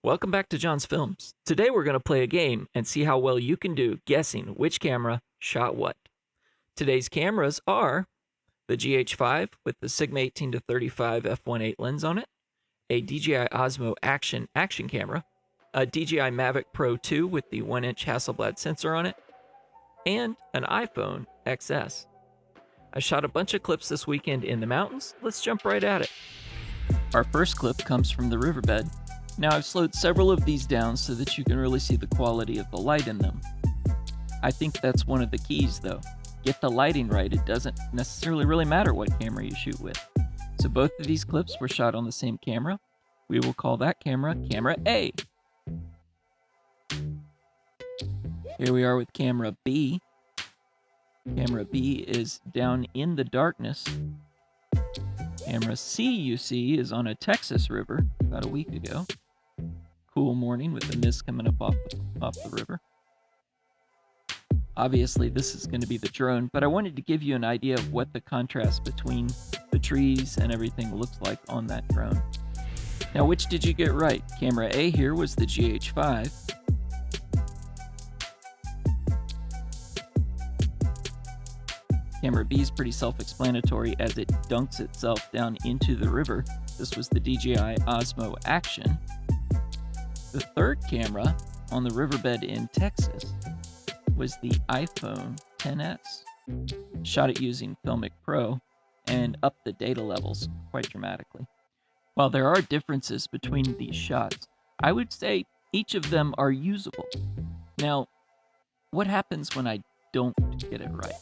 Welcome back to John's Films. Today we're going to play a game and see how well you can do guessing which camera shot what. Today's cameras are the GH5 with the Sigma 18-35 f1.8 lens on it, a DJI Osmo Action camera, a DJI Mavic Pro 2 with the 1-inch Hasselblad sensor on it, and an iPhone XS. I shot a bunch of clips this weekend in the mountains. Let's jump right at it. Our first clip comes from the riverbed. Now I've slowed several of these down so that you can really see the quality of the light in them. I think that's one of the keys though. Get the lighting right. It doesn't necessarily really matter what camera you shoot with. So both of these clips were shot on the same camera. We will call that camera Camera A. Here we are with Camera B. Camera B is down in the darkness. Camera C, you see, is on a Texas river about a week ago. Cool morning with the mist coming up off the river. Obviously, this is going to be the drone, but I wanted to give you an idea of what the contrast between the trees and everything looks like on that drone. Now, which did you get right? Camera A here was the GH5. Camera B is pretty self-explanatory as it dunks itself down into the river. This was the DJI Osmo Action. The third camera on the riverbed in Texas was the iPhone XS. Shot it using Filmic Pro and upped the data levels quite dramatically. While there are differences between these shots, I would say each of them are usable. Now, what happens when I don't get it right?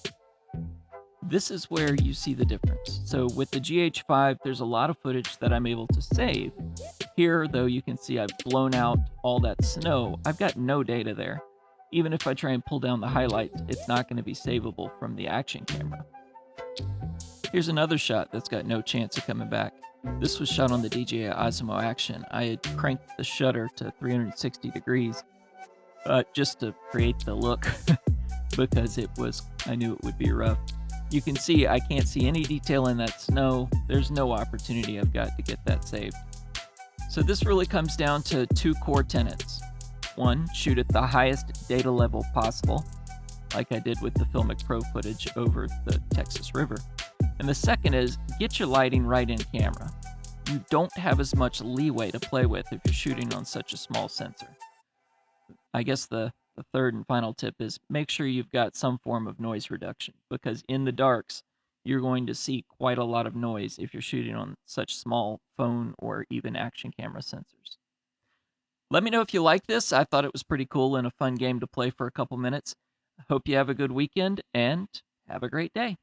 This is where you see the difference. So with the GH5, there's a lot of footage that I'm able to save. Here, though, you can see I've blown out all that snow. I've got no data there. Even if I try and pull down the highlights, it's not going to be savable from the action camera. Here's another shot that's got no chance of coming back. This was shot on the DJI Osmo Action. I had cranked the shutter to 360 degrees just to create the look because I knew it would be rough. You can see I can't see any detail in that snow. There's no opportunity I've got to get that saved. So this really comes down to two core tenets. One, shoot at the highest data level possible, like I did with the Filmic Pro footage over the Texas River. And the second is, get your lighting right in camera. You don't have as much leeway to play with if you're shooting on such a small sensor. I guess the third and final tip is make sure you've got some form of noise reduction, because in the darks, you're going to see quite a lot of noise if you're shooting on such small phone or even action camera sensors. Let me know if you like this. I thought it was pretty cool and a fun game to play for a couple minutes. I hope you have a good weekend and have a great day.